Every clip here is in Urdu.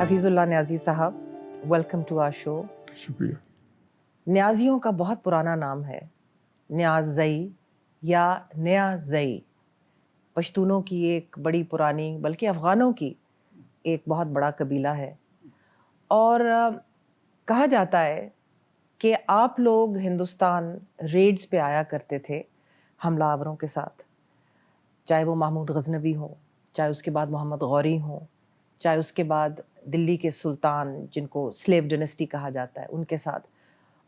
حفیظ اللہ نیازی صاحب، ویلکم ٹو آور شو. شکریہ. نیازیوں کا بہت پرانا نام ہے، نیاز زئی یا نیا زئی. پشتونوں کی ایک بڑی پرانی، بلکہ افغانوں کی ایک بہت بڑا قبیلہ ہے. اور کہا جاتا ہے کہ آپ لوگ ہندوستان ریڈز پہ آیا کرتے تھے حملہ آوروں کے ساتھ، چاہے وہ محمود غزنوی ہوں، چاہے اس کے بعد محمد غوری ہوں، چاہے اس کے بعد دلی کے سلطان جن کو سلیو ڈینسٹی کہا جاتا ہے ان کے ساتھ،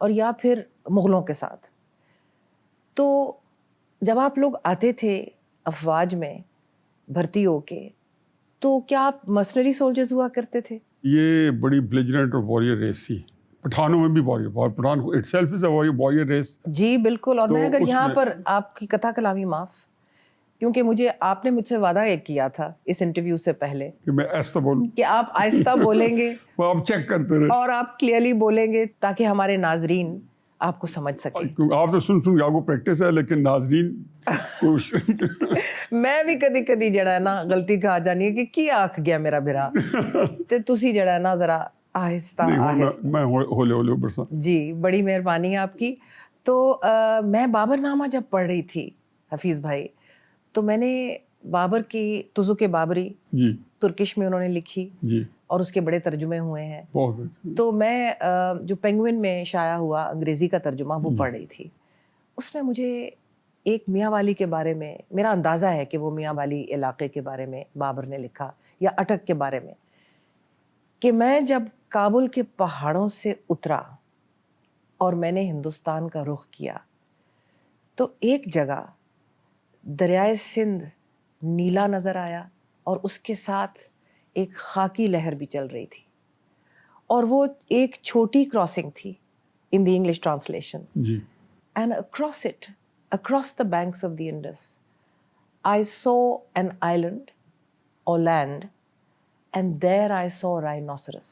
اور یا پھر مغلوں کے ساتھ. تو جب آپ لوگ آتے تھے افواج میں بھرتی ہو کے، تو کیا آپ مرسنری سولجرز ہوا کرتے تھے؟ یہ بڑی بلیجرنٹ اور واریر ریس تھی. پٹھانوں میں بھی warrior, Pathan itself is a warrior race. جی بالکل. اور میں اگر یہاں پر آپ کی کتھا کلامی معاف، کیونکہ آپ نے مجھ سے وعدہ ایک کیا تھا اس انٹرویو سے پہلے کہ میں آہستہ بولوں، کہ آپ آہستہ بولیں گے وہ آپ چیک کرتے رہے اور آپ کلیئرلی بولیں گے تاکہ ہمارے ناظرین آپ کو سمجھ سکیں. آپ تو سن کے آپ کو پریکٹس ہے، لیکن ناظرین میں بھی کدی کدی جڑا ہے نا غلطی کہا جانی ہے کہ کی آکھ گیا میرا بھرا تے تسی جڑا ہے نا ذرا آہستہ آہستہ. میں ہولے برسا. جی بڑی مہربانی ہے آپ کی. تو میں بابر نامہ جب پڑھ رہی تھی حفیظ بھائی، تو میں نے بابر کی تزک بابری جی ترکش میں انہوں نے لکھی جی، اور اس کے بڑے ترجمے ہوئے ہیں. بہت. تو میں جو پینگوئن میں شائع ہوا انگریزی کا ترجمہ وہ پڑھ رہی تھی. اس میں مجھے ایک میاں والی کے بارے میں میرا اندازہ ہے کہ وہ میاں والی علاقے کے بارے میں بابر نے لکھا، یا اٹک کے بارے میں، کہ میں جب کابل کے پہاڑوں سے اترا اور میں نے ہندوستان کا رخ کیا تو ایک جگہ دریائے سندھ نیلا نظر آیا اور اس کے ساتھ ایک خاکی لہر بھی چل رہی تھی، اور وہ ایک چھوٹی کراسنگ تھی ان دی انگلش ٹرانسلیشن. جی. And across the banks of the Indus, I saw an island or land, and there I saw rhinoceros.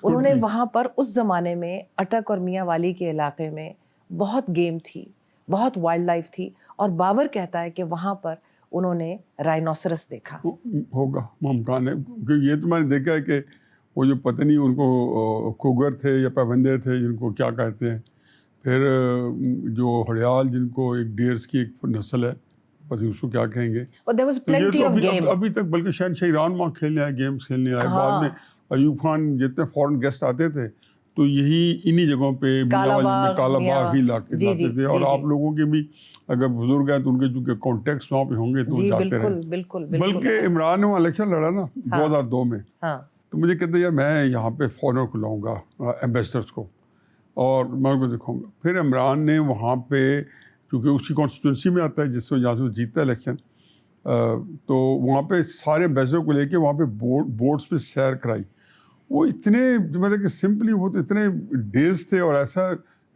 انہوں نے وہاں پر اس زمانے میں اٹک اور میاں والی کے علاقے میں بہت گیم تھی، بہت وائلڈ لائف تھی، اور بابر کہتا ہے کہ وہاں پر انہوں نے رائنوسرس دیکھا. ہوگا ممکن ہے، کیونکہ یہ تو میں نے دیکھا ہے کہ وہ جو پتہ نہیں ان کو کوگر تھے یا پابندے تھے جن کو کیا کہتے ہیں، پھر جو ہڑیال جن کو ایک ڈیرس کی ایک نسل ہے، پتہ اس کو کیا کہیں گے. ابھی تک بلکہ شہنشاہ ایران وہاں کھیلنے آئے، گیمس کھیلنے آئے. بعد میں ایوب خان جتنے فورن گیسٹ آتے تھے تو یہی انہی جگہوں پہ کالا باغ ہی لاتے تھے. اور آپ لوگوں کے بھی اگر بزرگ ہیں تو ان کے چونکہ کانٹیکٹس وہاں پہ ہوں گے تو جاتے رہے. بلکہ عمران نے الیکشن لڑا نا 2002 میں، تو مجھے کہتے ہیں یار میں یہاں پہ فورنر کو لاؤں گا، ایمبیسڈرس کو، اور میں ان کو دکھاؤں گا. پھر عمران نے وہاں پہ کیونکہ اس کی کانسٹیٹوئنسی میں آتا ہے جس سے جہاں سے وہ جیتتا ہے الیکشن، تو وہاں پہ سارے ایمبیسڈر کو لے کے وہاں پہ بورڈس پہ سیر کرائی. وہ اتنے مطلب کہ سمپلی وہ تو اتنے ڈیز تھے اور ایسا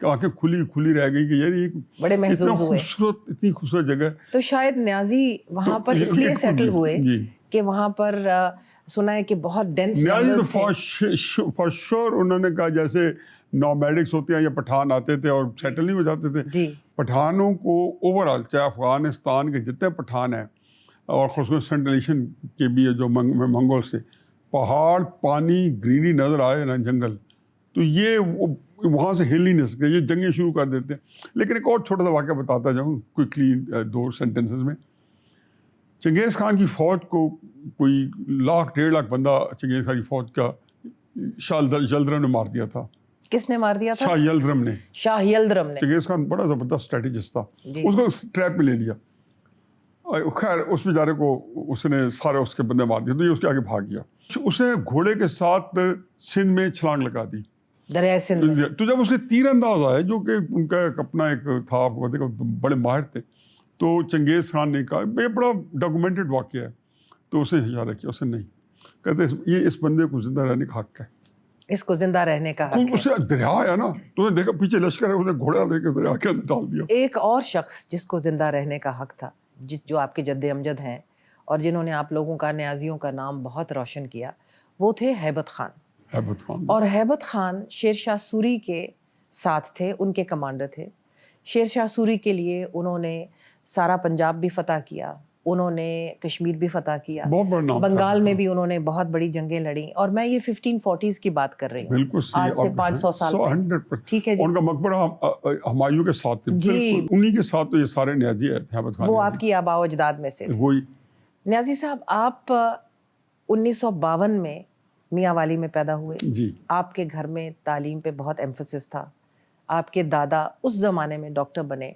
کہ آنکھیں کھلی رہ گئی کہ یار یہ بڑے محظوظ ہوئے، اتنی خوبصورت جگہ. تو شاید نیازی وہاں پر اس لیے سیٹل ہوئے کہ وہاں پر سنا ہے کہ بہت ڈینس جنگلز تھے. فار شور انہوں نے کہا جیسے نومیڈکس ہوتے ہیں یا پٹھان آتے تھے اور سیٹل نہیں ہو جاتے تھے. جی پٹھانوں کو اوور آل چاہے افغانستان کے جتنے پٹھان ہیں اور خصوصاً سینٹرل ایشین کے بھی جو منگول سے پہاڑ، پانی، گرینری نظر آئے نا، جنگل، تو یہ وہاں سے ہل ہی نہیں سکتے، یہ جنگیں شروع کر دیتے ہیں. لیکن ایک اور چھوٹا سا واقعہ بتاتا جاؤں کوئکلی 2 سینٹنسز میں. چنگیز خان کی فوج کو کوئی 1.5 لاکھ بندہ چنگیز خان کی فوج کا شاہ یلدرم نے مار دیا تھا. کس نے مار دیا تھا؟ شاہ یلدرم نے. چنگیز خان بڑا زبردست اسٹریٹجسٹ تھا، اس کو ٹریپ میں لے لیا. خیر اس بیچارے کو اس نے سارے اس کے بندے مار دیے تو یہ اس کے آگے بھاگ گیا. اس نے گھوڑے کے ساتھ سندھ میں چھلانگ لگا دی، دریائے سندھ. تو جب اس کے تیر انداز آئے جو کہ ان کا اپنا ایک تھا، آپ کو بڑے ماہر تھے، تو چنگیز خان نے کہا یہ بڑا ڈاکومنٹڈ واقعہ ہے، تو اسے اشارہ کیا، اسے نہیں کہتے یہ اس بندے کو زندہ رہنے کا حق ہے، اس کو زندہ رہنے کا حق ہے. اسے دریا آیا نا تو انہیں دیکھا پیچھے لشکر ہے، انہیں گھوڑا لے کے دریا کے اندر ڈال دیا. ایک اور شخص جس کو زندہ رہنے کا حق تھا، جو آپ کے جد امجد ہیں اور جنہوں نے آپ لوگوں کا، نیازیوں کا نام بہت روشن کیا، وہ تھے ہیبت خان. اور ہیبت خان شیر شاہ سوری کے ساتھ تھے، ان کے کمانڈر تھے. شیر شاہ سوری کے لیے انہوں نے سارا پنجاب بھی فتح کیا، انہوں نے کشمیر بھی فتح کیا, بہت بڑا نام تھا. بنگال میں بھی انہوں نے بہت بڑی جنگیں لڑیں, اور میں یہ 1540s کی بات کر رہی ہوں, بالکل آج سے 500 سال پہلے. ٹھیک ہے جی. ان کا مقبرہ ہمایوں کے ساتھ تھا, جی, انہی کے ساتھ تو یہ سارے نیازی آئے تھے. وہ آپ کی آباء و اجداد میں سے تھے. وہی. نیازی صاحب, آپ 1952 میں میاں والی میں پیدا ہوئے. جی. آپ کے گھر میں تعلیم پہ بہت ایمفسس تھا. آپ کے دادا اس زمانے میں ڈاکٹر بنے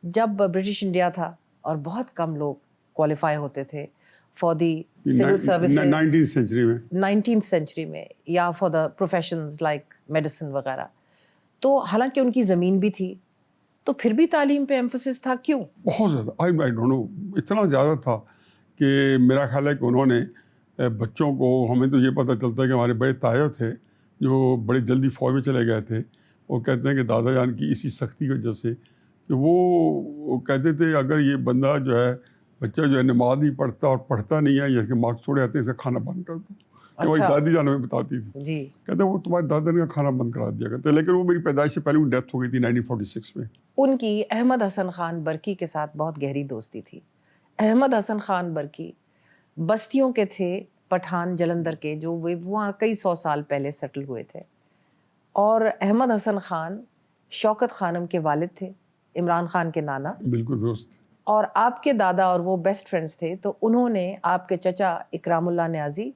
جب برٹش انڈیا تھا, اور بہت کم لوگ کوالیفائی ہوتے تھے for the civil services 19th century میں, یا for the professions like medicine وغیرہ. تو حالانکہ ان کی زمین بھی تھی, تو پھر بھی تعلیم پہ ایمفسس تھا, کیوں؟ بہت زیادہ, آئی ڈونٹ نو, اتنا زیادہ تھا کہ میرا خیال ہے کہ انہوں نے بچوں کو, ہمیں تو یہ پتہ چلتا ہے کہ ہمارے بڑے تایا تھے جو بڑی جلدی فوج میں چلے گئے تھے, وہ کہتے ہیں کہ دادا جان کی اسی سختی کی وجہ سے کہ وہ کہتے تھے اگر یہ بندہ جو ہے, بچہ جو ہے نماز نہیں پڑھتا اور پڑھتا نہیں ہے, یا اس کے مارکس تھوڑے آتے ہیں, اسے کھانا بند کر دو. ہماری دادی جان ہمیں بتاتی تھی جی, کہتے ہیں وہ تمہارے دادا نے کھانا بند کرا دیا کرتے, لیکن وہ میری پیدائش سے پہلے ان ڈیتھ ہو گئی تھی 1946 میں. ان کی احمد حسن خان برکی کے ساتھ بہت گہری دوستی تھی. احمد حسن خان برکی بستیوں کے تھے, پٹھان جلندر کے, جو وہاں کئی 100 سال پہلے سیٹل ہوئے تھے. اور احمد حسن خان شوکت خانم کے والد تھے, عمران خان کے نانا. بالکل درست. اور آپ کے دادا اور وہ بیسٹ فرینڈز تھے, تو انہوں نے آپ کے چچا اکرام اللہ نیازی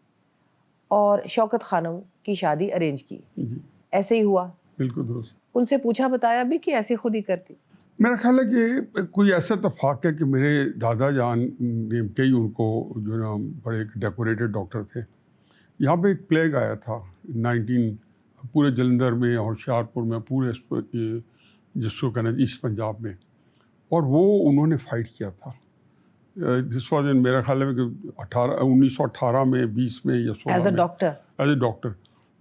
اور شوکت خانم کی شادی ارینج کی. جی, ایسے ہی ہوا. بالکل درست. ان سے پوچھا بتایا بھی کہ ایسے خود ہی کرتی؟ میرا خیال ہے کہ کوئی ایسا اتفاق ہے کہ میرے دادا جان نے کئی, ان کو جو نا بڑے ایک ڈیکوریٹڈ ڈاکٹر تھے. یہاں پہ ایک پلیگ آیا تھا 19 پورے جلندر میں اور ہوشیارپور میں, پورے جس کو کہنا ایسٹ پنجاب میں, اور وہ انہوں نے فائٹ کیا تھا. جس وجہ میرا خیال ہے کہ 1918 میں 20 میں یا 16 ایز اے ڈاکٹر.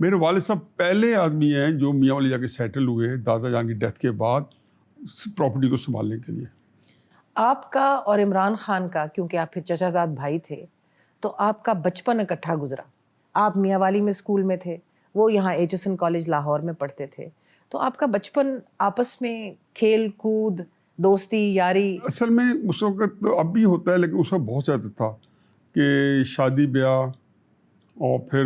میرے والد صاحب پہلے آدمی ہیں جو میاں والی جا کے سیٹل ہوئے دادا جان کی ڈیتھ کے بعد پراپرٹی کو سنبھالنے کے لیے. آپ کا اور عمران خان کا, کیونکہ آپ پھر چچا زاد بھائی تھے, تو آپ کا بچپن اکٹھا گزرا. آپ میاں والی میں اسکول میں تھے, وہ یہاں ایچسن کالج لاہور میں پڑھتے تھے. تو آپ کا بچپن آپس میں کھیل کود, دوستی یاری. اصل میں اس وقت اب بھی ہوتا ہے, لیکن اس وقت بہت زیادہ تھا کہ شادی بیاہ اور پھر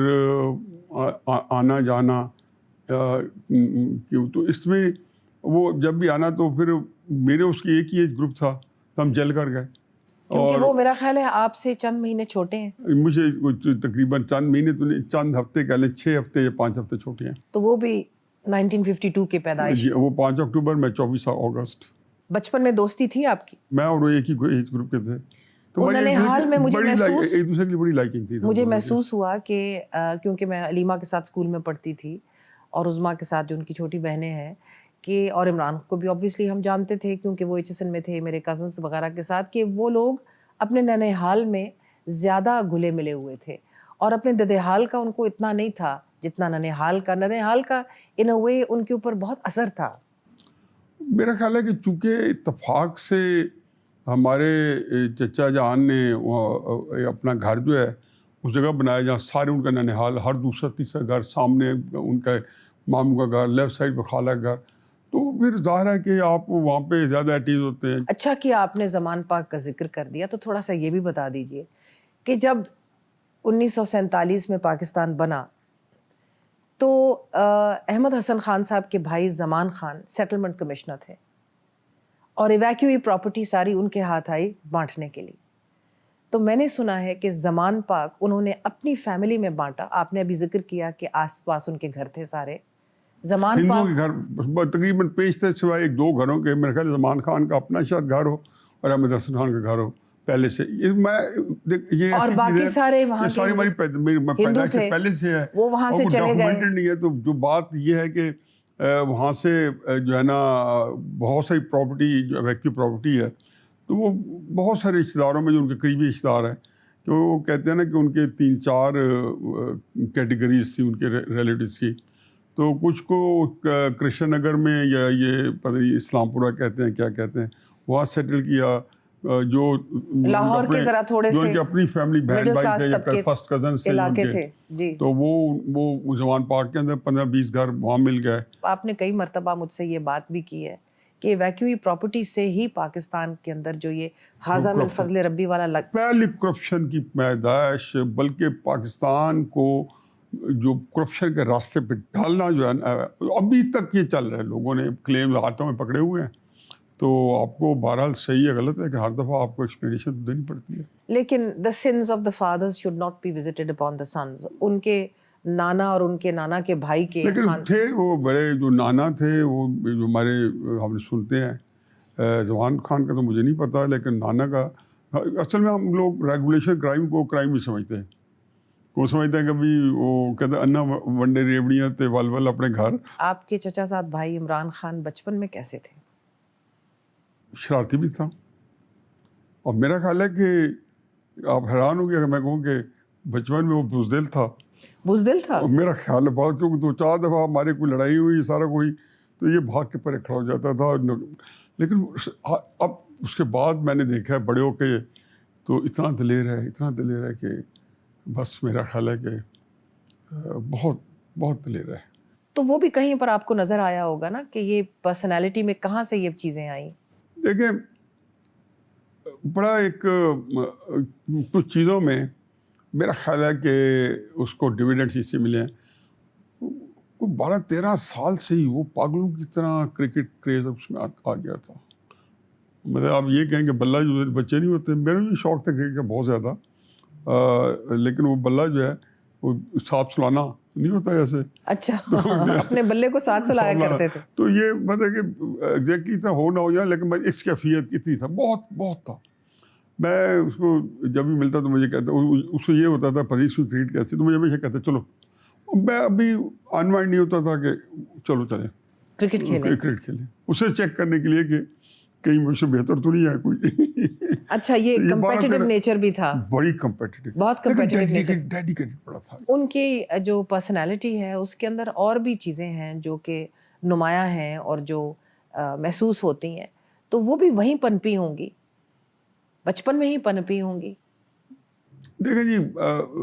آنا جانا, تو اس میں وہ جب بھی آنا تو پھر میرے اس کی ایک ہی ایج گروپ تھا, تو ہم جل کر گئے. کیونکہ وہ میرا خیال ہے آپ سے چند مہینے چھوٹے ہیں. مجھے تقریباً چند مہینے تو نہیں, چند ہفتے کہہ لیں, 6 ہفتے یا 5 ہفتے چھوٹے ہیں. تو وہ بھی 1952 کے پیدائش. جی, وہ 5 اکتوبر, میں 24 اگست. بچپن میں دوستی تھی آپ کی؟ میں اور وہ ایک ہی ایج گروپ کے تھے. تو ننہال میں مجھے محسوس, ایک دوسرے کے لیے بڑی لائکنگ تھی. مجھے محسوس ہوا کہ کیونکہ میں علیمہ کے ساتھ اسکول میں پڑھتی تھی, اور عظمیٰ کے ساتھ جو ان کی چھوٹی بہنیں ہیں, کہ اور عمران کو بھی آبویسلی ہم جانتے تھے کیونکہ وہ ایچسن میں تھے, میرے کزنس وغیرہ کے ساتھ, کہ وہ لوگ اپنے ننہال میں زیادہ گھلے ملے ہوئے تھے, اور اپنے ددہال کا ان کو اتنا نہیں تھا جتنا ننہال کا. ننہال کا ان اے وے ان کے اوپر بہت اثر تھا. میرا خیال ہے کہ چونکہ اتفاق سے ہمارے چچا جان نے اپنا گھر جو ہے اس جگہ بنایا جہاں سارے ان کا ننہال, ہر دوسرا تیسرا گھر, سامنے ان کا ماموں کا گھر, لیفٹ سائڈ پہ خالہ کا گھر, تو پھر ظاہر ہے کہ آپ وہاں پہ زیادہ ایٹیز ہوتے ہیں. اچھا کیا آپ نے زمان پاک کا ذکر کر دیا, تو تھوڑا سا یہ بھی بتا دیجئے کہ جب 1947 میں پاکستان بنا تو احمد حسن خان صاحب کے بھائی زمان خان سیٹلمنٹ کمشنر تھے, اور ایویکیوئی پراپرٹی ساری ان کے ہاتھ آئی بانٹنے کے لیے. تو میں نے سنا ہے کہ زمان پاک انہوں نے اپنی فیملی میں بانٹا. آپ نے ابھی ذکر کیا کہ آس پاس ان کے گھر تھے سارے. زمان پاک کے گھر تقریباً پیش تھے سوائے 1-2 گھروں کے. میرے خیال زمان خان کا اپنا شاید گھر ہو اور احمد حسن خان کا گھر ہو پہلے سے. یہ اور باقی سارے وہاں ساری ہماری پیدائش سے پہلے سے ہے, وہ وہاں سے چلے گئے. نہیں ہے. تو جو بات یہ ہے کہ وہاں سے جو ہے نا بہت ساری پراپرٹی جو ایویکیو پراپرٹی ہے, تو وہ بہت سارے رشتہ داروں میں جو ان کے قریبی رشتہ دار ہیں, تو وہ کہتے ہیں نا کہ ان کے 3-4 کیٹیگریز تھی ان کے ریلیٹیوز کی. تو کچھ کو کرشن نگر میں یا یہ پتہ نہیں اسلام پورہ کہتے ہیں کیا کہتے ہیں, وہاں سیٹل کیا. جو لاہور کے ذرا تھوڑے سے جو ان کی اپنی فیملی بہن بھائی تھے یا فرسٹ کزن سے علاقے تھے جی, تو وہ زمان پاک کے اندر 15-20 گھر وہاں مل گئے. آپ نے کئی مرتبہ مجھ سے یہ بات بھی کی ہے کہ ایویکیوئی پراپرٹی سے ہی پاکستان کے اندر جو یہ حاضہ من فضل ربی والا پہلی کرپشن کی پیدائش، بلکہ پاکستان کو جو کرپشن کے راستے پہ ڈالنا جو ہے ابھی تک یہ چل رہا ہے، لوگوں نے کلیم ہاتھوں میں پکڑے ہوئے ہیں. تو آپ کو بہرحال صحیح ہے غلط ہے کہ ہر دفعہ آپ کو ایکسپلینیشن تو دینی پڑتی ہے. لیکن the sins of the fathers should not be visited upon the sons. ان کے نانا اور ان کے نانا کے بھائی کے لیکن تھے وہ بڑے جو نانا تھے، وہ جو ہمارے ہم سنتے ہیں، زمان خان کا تو مجھے نہیں پتا، لیکن نانا کا اصل میں ہم لوگ ریگولیشن کرائم کو کرائم ہی سمجھتے ہیں. وہ سمجھتے ہیں کبھی وہ کہتے ہیں انا ونڈے ریوڑیاں تے ول ول اپنے گھر. آپ کے چچا زاد بھائی عمران خان بچپن میں کیسے تھے؟ شرارتی بھی تھا، اور میرا خیال ہے کہ آپ حیران ہوں گے اگر میں کہوں کہ بچپن میں وہ بزدل تھا. بزدل تھا؟ اور میرا خیال ہے بہت، کیونکہ 2-4 دفعہ ہمارے کوئی لڑائی ہوئی سارا کوئی تو یہ بھاگ کے پرے کھڑا ہو جاتا تھا. لیکن اب اس کے بعد میں نے دیکھا ہے بڑے ہو کے تو اتنا دلیر ہے کہ بس میرا خیال ہے کہ بہت بہت دلیر ہے. تو وہ بھی کہیں پر آپ کو نظر آیا ہوگا نا کہ یہ پرسنالٹی میں کہاں سے یہ چیزیں آئیں؟ دیکھیں بڑا ایک کچھ چیزوں میں میرا خیال ہے کہ اس کو ڈویڈنڈس اس سے ملے ہیں. وہ 12-13 سال سے ہی وہ پاگلوں کی طرح کرکٹ کریز اس میں آ گیا تھا. مطلب آپ یہ کہیں کہ بلہ جو بچے نہیں ہوتے، میرا بھی شوق تھا کرکٹ کا بہت زیادہ، لیکن وہ بلہ جو ہے وہ ساتھ سلانا نہیں ہوتا جیسے. اچھا، اپنے بلے کو ساتھ سلایا کرتے تھے. تو یہ مطلب کہ ایگزیکٹلی طرح ہو نہ ہو جائے، لیکن اس کیفیت اتنی تھا، بہت تھا. میں اس کو جب بھی ملتا تو مجھے کہتا، اس سے یہ ہوتا تھا پریش کو کرکٹ کیسے، تو مجھے ہمیشہ کہتے چلو. میں ابھی ان مائنڈ نہیں ہوتا تھا کہ چلو چلیں کرکٹ کھیلیں، اسے چیک کرنے کے لیے کہ کہیں مجھ سے بہتر تو نہیں ہے کوئی. اچھا، یہ کمپیٹیٹو نیچر بھی تھا، بڑی کمپیٹیٹو، بہت کمپیٹیٹو نیچر، ڈیڈیکیٹڈ بڑا تھا. ان کی جو پرسنالٹی ہے اس کے اندر اور بھی چیزیں ہیں جو کہ نمایاں ہیں اور جو محسوس ہوتی ہیں، تو وہ بھی وہیں پنپی ہوں گی، بچپن میں ہی پنپی ہوں گی. دیکھیں جی،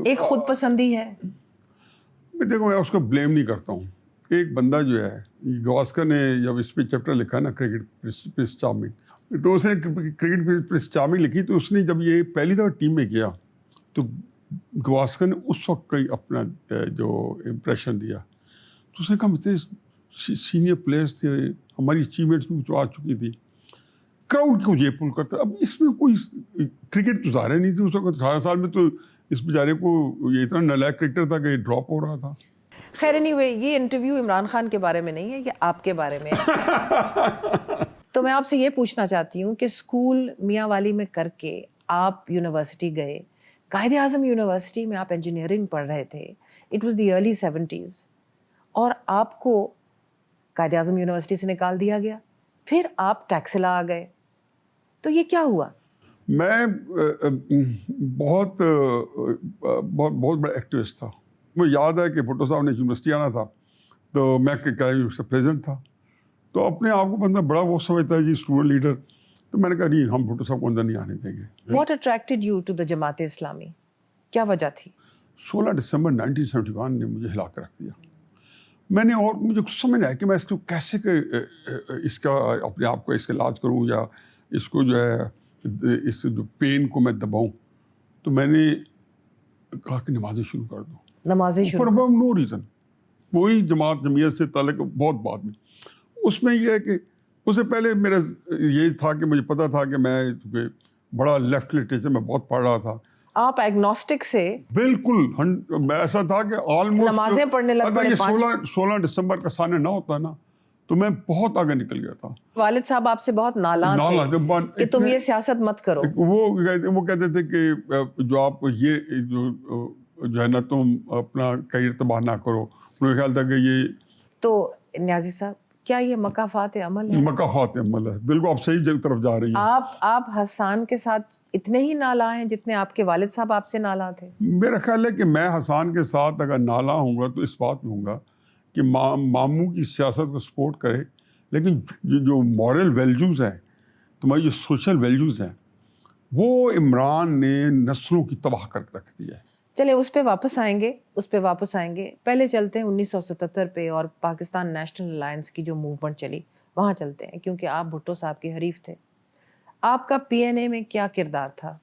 ایک خود پسندی ہے. دیکھو میں اس کو بلیم نہیں کرتا ہوں. ایک بندہ جو ہے، گواسکر نے جب اس پہ چیپٹر لکھا نا کرکٹ پرنس چارمنگ، تو اس نے کرکٹ پرنس چارمنگ لکھی، تو اس نے جب یہ پہلی دفعہ ٹیم میں کیا تو گواسکر نے اس وقت کئی اپنا جو امپریشن دیا، تو اس نے کہا اتنے سینئر پلیئرس تھے، ہماری اچیومنٹس بھی تو آ چکی تھی، کراؤڈ کو یہ پل کرتا. اب اس میں کوئی کرکٹ تو ظاہر نہیں تھی اس وقت. 18 سال میں تو اس بیچارے کو یہ اتنا نالائق کرکٹر تھا کہ ڈراپ ہو رہا تھا. خیر anyway، یہ انٹرویو عمران خان کے بارے میں نہیں ہے، یہ آپ کے بارے میں ہے. تو میں آپ سے یہ پوچھنا چاہتی ہوں کہ اسکول میاں والی میں کر کے آپ یونیورسٹی گئے، قائد اعظم یونیورسٹی میں آپ انجینئرنگ پڑھ رہے تھے، it was the early 70s، اور آپ کو قائد اعظم یونیورسٹی سے نکال دیا گیا، پھر آپ ٹیکسلا آ گئے، تو یہ کیا ہوا؟ میں بہت بڑا ایکٹیوسٹ تھا. مجھے یاد ہے کہ بھٹو صاحب نے یونیورسٹی آنا تھا تو میں پریزیڈنٹ تھا، تو اپنے آپ کو بندہ بڑا وہ سمجھتا ہے جی اسٹوڈنٹ لیڈر، تو میں نے کہا نہیں، ہم بھٹو صاحب کو اندر نہیں آنے دیں گے. What attracted you to the Jamaat Islami? کیا وجہ تھی؟ 16 دسمبر 1971 نے مجھے ہلا کے رکھ دیا. میں نے، اور مجھے سمجھ آیا کہ میں اس کو کیسے اس کا اپنے آپ کو اس کا علاج کروں، یا اس کو جو ہے اس جو پین کو میں دباؤں. تو میں نے کہا کہ نمازیں شروع کر دو. نمازیں شروع فار نو ریزن، وہی جمعیت سے تعلق بہت بعد میں. اس میں یہ ہے کہ اس سے پہلے میرا یہ تھا کہ مجھے پتا تھا کہ میں بڑا لیفٹ لٹریچر میں بہت پڑھ رہا تھا. آپ ایگنوسٹک سے بالکل ایسا تھا کہ آلموسٹ نمازیں پڑھنے لگ پڑے. 16 دسمبر کا سامنے نہ ہوتا نا تو میں بہت آگے نکل گیا تھا. والد صاحب آپ سے بہت نالاں تھے کہ تم یہ سیاست مت کرو. وہ کہتے تھے کہ جو آپ یہ جو ہے نا تم اپنا کیریئر تباہ نہ کرو. مجھے خیال تھا کہ یہ تو نیازی صاحب کیا یہ مکافات عمل ہے؟ مکافات عمل ہے، بالکل آپ صحیح طرف جا رہی ہیں. آپ حسان کے ساتھ اتنے ہی نالاں ہیں جتنے آپ کے والد صاحب آپ سے نالاں تھے؟ میرا خیال ہے کہ میں حسان کے ساتھ اگر نالاں ہوں گا تو اس بات میں ہوں گا کہ ماموں کی سیاست کو سپورٹ کرے، لیکن جو مورل ویلیوز ہیں، تمہاری جو سوشل ویلیوز ہیں، وہ عمران نے نسلوں کی تباہ کر رکھ دی ہے. چلے اس پہ واپس آئیں گے. پہلے چلتے ہیں 1977 پہ اور پاکستان نیشنل الائنس کی جو موومنٹ چلی وہاں چلتے ہیں کیونکہ آپ بھٹو صاحب کے حریف تھے. آپ کا پی این اے میں کیا کردار تھا؟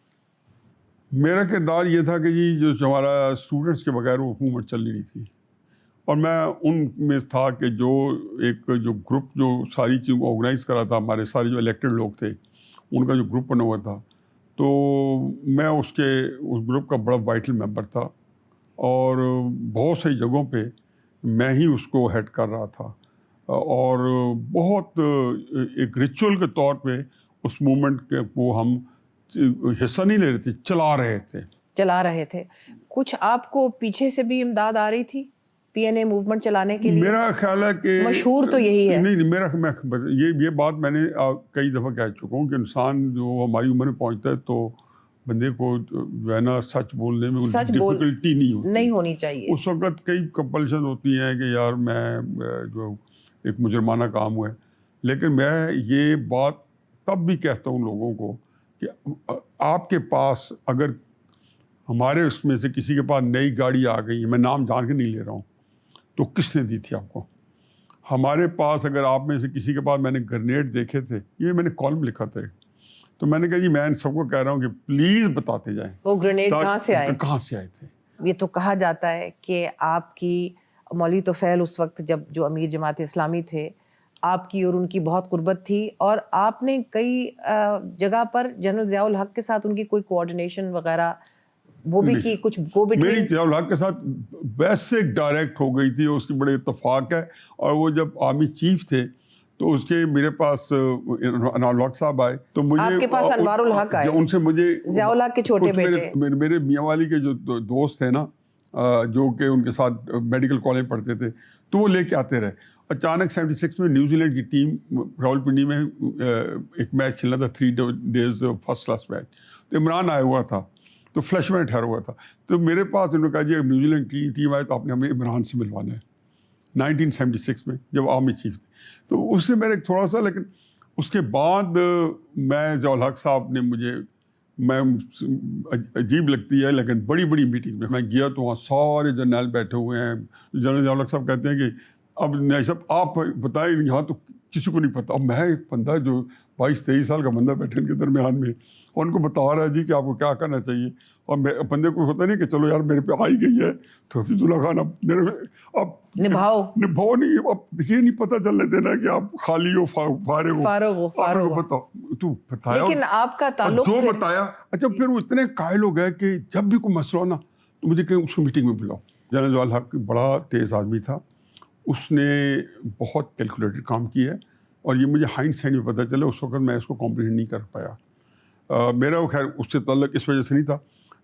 میرا کردار یہ تھا کہ جی جو ہمارا اسٹوڈنٹس کے بغیر وہ حکومت چل نہیں تھی، اور میں ان میں تھا کہ جو ایک جو گروپ جو ساری چیزوں کو آرگنائز کرا تھا، ہمارے سارے جو الیکٹڈ لوگ تھے ان کا جو گروپ بنا ہوا تھا، تو میں اس گروپ کا بڑا وائٹل ممبر تھا، اور بہت سی جگہوں پہ میں ہی اس کو ہیڈ کر رہا تھا، اور بہت ایک ریچول کے طور پہ اس موومنٹ کو ہم حصہ نہیں لے رہے تھے، چلا رہے تھے. کچھ آپ کو پیچھے سے بھی امداد آ رہی تھی پی این اے موومنٹ چلانے کے لیے؟ میرا خیال ہے کہ مشہور تو یہی ہے. نہیں، یہ بات میں نے کئی دفعہ کہہ چکا ہوں کہ انسان جو ہماری عمر میں پہنچتا ہے تو بندے کو جو ہے نا سچ بولنے میں ڈفیکلٹی نہیں ہونی چاہیے. اس وقت کئی کمپلشن ہوتی ہیں کہ یار میں جو ایک مجرمانہ کام ہوا ہے، لیکن میں یہ بات تب بھی کہتا ہوں لوگوں کو کہ آپ کے پاس اگر ہمارے اس میں سے کسی کے پاس نئی گاڑی آ گئی، میں نام جان کے نہیں لے رہا ہوں، تو کس نے دی تھی آپ کو؟ ہمارے پاس اگر آپ میں سے کسی کے پاس میں نے گرنیڈ دیکھے تھے، یہ میں نے کالم لکھا تھا، تو میں نے کہا جی میں ان سب کو کہہ رہا ہوں کہ پلیز بتاتے جائیں وہ گرنیڈ کہاں سے آئے تھے. یہ تو کہا جاتا ہے کہ آپ کی مولوی طفیل اس وقت جو امیر جماعت اسلامی تھے، آپ کی اور ان کی بہت قربت تھی، اور آپ نے کئی جگہ پر جنرل ضیاء الحق کے ساتھ ان کی کوئی کوآرڈینیشن وغیرہ وہ بھی کی، کچھ گو بٹوین. میری ضیاء الحق کے ساتھ ویسے ڈائریکٹ ہو گئی تھی، اس کی بڑے اتفاق ہے. اور وہ جب آرمی چیف تھے تو اس کے میرے پاس انوار الحق صاحب آئے، تو مجھے آپ کے پاس انوار الحق آئے، ان سے مجھے ضیاء الحق کے چھوٹے بیٹے میرے میاں والی کے جو دوست ہیں نا، جو کہ ان کے ساتھ میڈیکل کالج پڑھتے تھے، تو وہ لے کے آتے رہے. اچانک 76 میں نیوزی لینڈ کی ٹیم راولپنڈی میں ایک میچ کھیلنا تھا، 3 days فرسٹ کلاس میچ، تو عمران آیا ہوا تھا، تو فلیش میں ٹھہرا ہوا تھا. تو میرے پاس انہوں نے کہا جی نیوزی لینڈ کی ٹیم آئے تو آپ نے ہمیں عمران سے ملوانا ہے. 1976 میں جب آرمی چیف تھے، تو اس سے میرے تھوڑا سا، لیکن اس کے بعد میں ضیاء الحق صاحب نے میں عجیب لگتی ہے، لیکن بڑی بڑی میٹنگ میں گیا تو وہاں سارے جرنیل بیٹھے ہوئے ہیں. جنرل ضیاء الحق صاحب کہتے ہیں کہ اب نہیں صاحب آپ بتائیں، یہاں تو کسی کو نہیں پتا. اب میں ایک بندہ جو 22-23 سال کا بندہ بیٹھے ان کے درمیان میں، اور ان کو بتا رہا ہے جی کہ آپ کو کیا کرنا چاہیے، اور بندے کو ہوتا نہیں کہ چلو یار میرے پہ آئی گئی ہے تو حفیظ اللہ خان اب نبھاؤ نہیں، اب یہ نہیں پتہ چلنے دینا کہ آپ خالی ہو فارغ ہو بتاؤ تو بتایا. لیکن آپ کا تعلق جو بتایا، اچھا پھر وہ اتنے قائل ہو گئے کہ جب بھی کوئی مسئلہ ہو نا تو مجھے کہیں اس کو میٹنگ میں بلاؤ. جنرل ضیاء الحق بڑا تیز آدمی تھا، اس نے بہت کیلکولیٹڈ کام کیا ہے، اور یہ مجھے ہائنڈ سائڈ میں پتہ چلا. اس وقت میں اس کو کمپلیٹ نہیں کر پایا. میرا خیر اس سے تعلق اس وجہ سے نہیں تھا،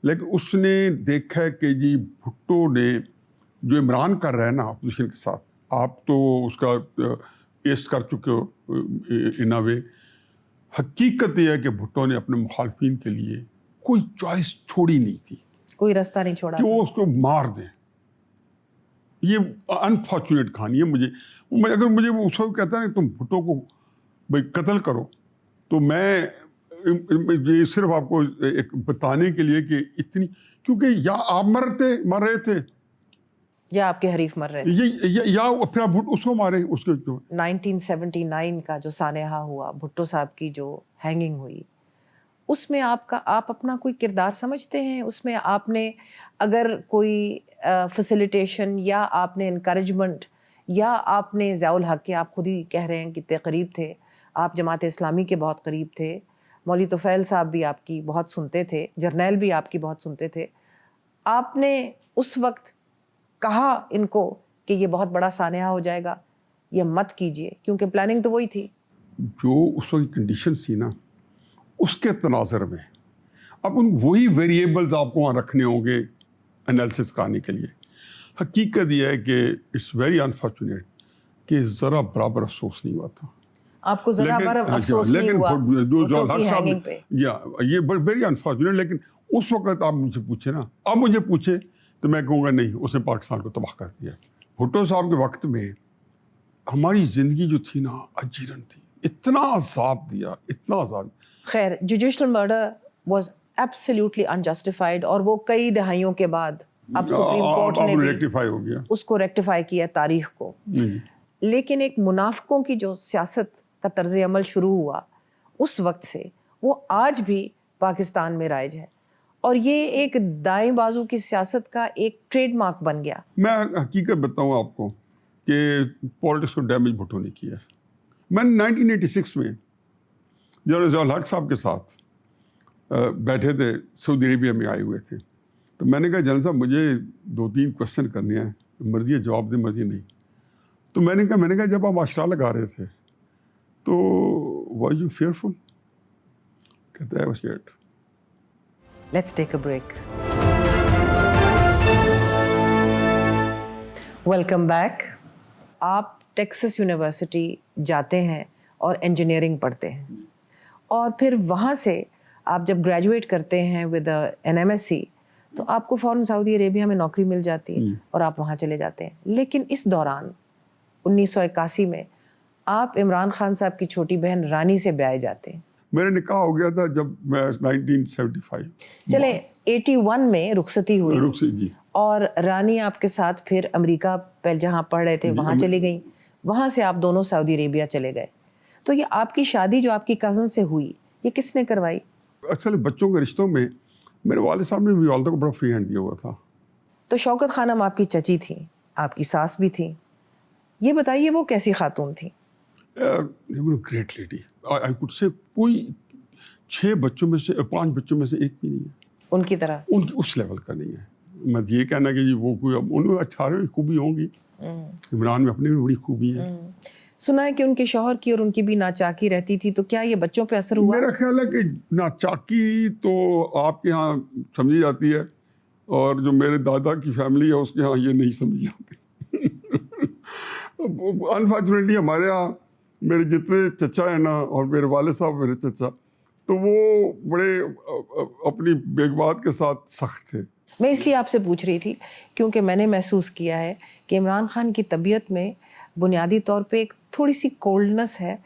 لیکن اس نے دیکھا کہ جی بھٹو نے جو عمران کر رہا ہے نا اپوزیشن کے ساتھ، آپ تو اس کا ٹیسٹ کر چکے ہو ان اے وے. حقیقت یہ ہے کہ بھٹو نے اپنے مخالفین کے لیے کوئی چوائس چھوڑی نہیں تھی، کوئی رستہ نہیں چھوڑا کہ وہ اس کو مار دیں. یہ انفارچونیٹ کہانی ہے. اگر مجھے اس وقت کہتا ہے کہ تم بھٹو کو بھائی قتل کرو، تو میں یہ صرف آپ کو ایک بتانے کے لیے کہ اتنی، کیونکہ یا آپ مر رہے تھے یا آپ کے حریف مر رہے تھے، یا پھر آپ اس کو مارے. اس کے 1979 کا جو سانحہ ہوا، بھٹو صاحب کی جو ہینگنگ ہوئی، اس میں آپ اپنا کوئی کردار سمجھتے ہیں؟ اس میں آپ نے اگر کوئی فیسیلیٹیشن یا آپ نے انکریجمنٹ یا آپ نے ضیاء الحق کے، آپ خود ہی کہہ رہے ہیں کتنے قریب تھے آپ، جماعت اسلامی کے بہت قریب تھے، مولوی طفیل صاحب بھی آپ کی بہت سنتے تھے، جرنیل بھی آپ کی بہت سنتے تھے، آپ نے اس وقت کہا ان کو کہ یہ بہت بڑا سانحہ ہو جائے گا، یہ مت کیجئے، کیونکہ پلاننگ تو وہی تھی. جو اس وقت کنڈیشنز تھی نا، اس کے تناظر میں اب ان وہی ویریبلز آپ کو وہاں رکھنے ہوں گے انالیسس کرنے کے لیے. حقیقت یہ ہے کہ اٹس ویری انفارچونیٹ کہ ذرا برابر افسوس نہیں ہوا تھا. آپ کو ذرا برابر افسوس نہیں ہوا بھٹو کی ہینگنگ پہ؟ یہ ویری انفارچونیٹ. لیکن اس وقت آپ مجھے پوچھے نا، اب مجھے پوچھے تو میں کہوں گا نہیں، اس نے پاکستان کو تباہ کر دیا. بھٹو صاحب کے وقت میں ہماری زندگی جو تھی نا اجیرن تھی، اتنا عذاب دیا، اتنا عذاب. خیر، judicial murder was absolutely unjustified, اور وہ کئی دہائیوں کے بعد اب سپریم کورٹ نے بھی ریکٹیفائی ہو گیا، اس کو ریکٹیفائی کیا تاریخ کو. لیکن ایک منافقوں کی جو سیاست کا طرز عمل شروع ہوا اس وقت سے وہ آج بھی پاکستان میں رائج ہے، اور یہ ایک دائیں بازو کی سیاست کا ایک ٹریڈ مارک بن گیا۔ میں حقیقت بتاؤں آپ کو کہ پالیٹکس کو ڈیمیج بھٹو نے کیا ہے۔ میں 1986 میں جنرل ضیاء الحق صاحب کے ساتھ بیٹھے تھے، سعودی عربیہ میں آئے ہوئے تھے، تو میں نے کہا جنرل صاحب مجھے 2-3 کوشچن کرنے ہیں، مرضی ہے جواب دیں مرضی نہیں۔ تو میں نے کہا جب آپ اشرا لگا رہے تھے تو واز یو فیئرفل؟ کہتا ہے was it. Let's take a break. Welcome back. آپ ٹیکساس یونیورسٹی جاتے ہیں اور انجینئرنگ پڑھتے ہیں، اور پھر وہاں سے آپ جب گریجویٹ کرتے ہیں with N M S C تو آپ کو فوراً سعودی عربیہ میں نوکری مل جاتی ہے اور آپ وہاں چلے جاتے ہیں۔ لیکن اس دوران 1981 میں آپ عمران خان صاحب کی چھوٹی بہن رانی سے بیائے جاتے ہیں۔ میرا نکاح ہو گیا تھا جب میں 1975 چلے 81 میں رخصتی ہوئی جی، اور رانی آپ کے ساتھ پھر امریکہ پہ جہاں پڑھ رہے تھے وہاں چلی گئیں، وہاں سے آپ دونوں سعودی عربیہ چلے گئے۔ تو یہ آپ کی شادی جو آپ کی کزن سے ہوئی یہ کس نے کروائی؟ اصل بچوں کے رشتوں میں میرے والد صاحب نے بھی والدہ کو بڑا فری ہینڈ دیا ہوا تھا۔ تو شوکت خانم آپ کی چچی تھیں، آپ کی ساس بھی تھیں، یہ بتائیے وہ کیسی خاتون تھیں؟ گریٹ لیڈی، آئی کوڈ سے کوئی 5 بچوں میں سے ایک بھی نہیں ہے ان کی طرح، ان کی اس لیول کا نہیں ہے۔ میں یہ کہنا کہ جی وہ کوئی ان میں 18 خوبی ہوں گی، عمران میں اپنی بھی بڑی خوبی ہے۔ سنا ہے کہ ان کے شوہر کی اور ان کی بھی ناچاکی رہتی تھی، تو کیا یہ بچوں پہ اثر ہوا؟ میرا خیال ہے کہ ناچاکی تو آپ کے ہاں سمجھی جاتی ہے، اور جو میرے دادا کی فیملی ہے اس کے ہاں یہ نہیں سمجھی جاتی۔ انفارچونیٹلی ہمارے ہاں میرے جتنے چچا ہیں نا، اور میرے والد صاحب میرے چچا، تو وہ بڑے اپنی بیگ بات کے ساتھ سخت تھے۔ میں اس لیے آپ سے پوچھ رہی تھی کیونکہ میں نے محسوس کیا ہے کہ عمران خان کی طبیعت میں بنیادی طور پہ ایک تھوڑی سی کولڈنس ہے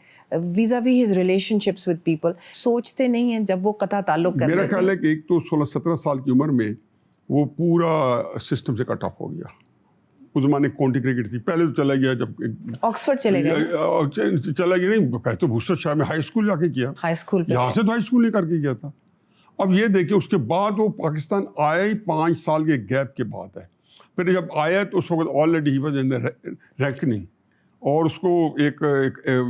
vis-a-vis his relationships with people, سوچتے نہیں ہیں جب وہ قطع تعلق کر لیتے ہیں۔ میرا خیال ہے کہ ایک تو 16-17 سال کی عمر میں وہ پورا سسٹم سے کٹ آف ہو گیا۔ اس زمانے کاؤنٹی کرکٹ تھی، پہلے تو چلا گیا جب آکسفورڈ چلے گئے، چلا گیا نہیں، پہلے تو بوسٹر شاہ میں ہائی اسکول جا کے کیا، ہائی اسکول پہ، یہاں سے تو ہائی اسکول نہیں کر کے گیا تھا۔ اب یہ دیکھیں اس کے بعد وہ پاکستان آیا ہی 5 سال کے گیپ کے بعد ہے۔ پھر جب آیا تو اس وقت already he was in the ranking, اور اس کو ایک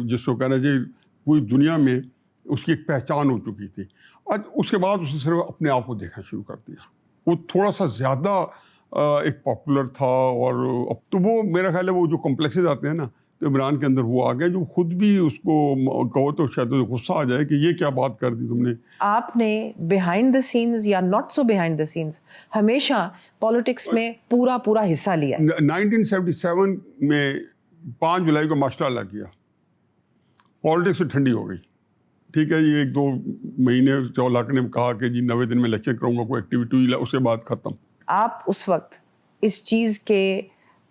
جس کو کہنا چاہیے پوری دنیا میں اس کی ایک پہچان ہو چکی تھی۔ آج اس کے بعد اس نے صرف اپنے آپ کو دیکھنا شروع کر دیا، وہ تھوڑا سا زیادہ ایک پاپولر تھا، اور اب تو وہ میرا خیال ہے وہ جو کمپلیکسز آتے ہیں نا تو عمران کے اندر وہ آ گیا، جو خود بھی اس کو کہو تو شاید غصہ آ جائے کہ یہ کیا بات کر دی تم نے۔ آپ نے بیہائنڈ دا سینز یا not so behind the scenes ہمیشہ پالیٹکس میں پورا حصہ لیا۔ 1977 میں 5 جولائی کو ماشاء اللہ کیا، پالیٹکس سے ٹھنڈی ہو گئی، ٹھیک ہے جی، 1-2 مہینے چولاک نے کہا کہ جی 90 دن میں الیکشن کروں گا، کوئی ایکٹیویٹی ہوئی، اس کے بعد ختم۔ آپ اس وقت اس چیز کے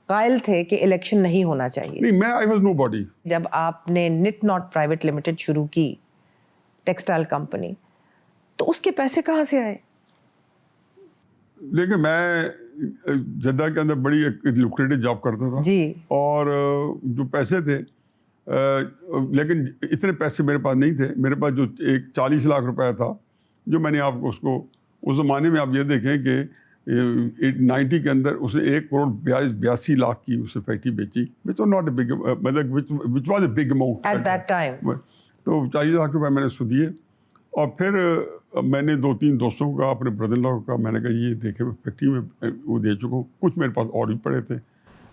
قائل تھے کہ الیکشن نہیں ہونا چاہیے؟ نہیں، میں آئی واز نو باڈی۔ جب آپ نے نٹ ناٹ پرائیویٹ لمیٹڈ شروع کی ٹیکسٹائل کمپنی، تو اس کے پیسے کہاں سے آئے؟ دیکھیں میں جدہ کے اندر بڑی ایک لوکریٹو جاب کرتا تھا جی، اور جو پیسے تھے لیکن اتنے پیسے میرے پاس نہیں تھے۔ میرے پاس جو ایک 40 لاکھ روپے تھا، جو میں نے آپ کو اس کو اس زمانے میں آپ یہ دیکھیں کہ 90 کے اندر اسے 1.82 کروڑ کی اسے فیکٹری بیچی، which was not a big, مطلب which was a big amount at that time. تو 40 لاکھ روپے میں نے اس کو دیے، اور پھر میں نے 2-3 دوستوں کا، اپنے بردر ان لاء کا، میں نے کہا یہ دیکھے فیکٹری میں وہ دے چکا ہوں، کچھ میرے پاس اور بھی پڑے تھے،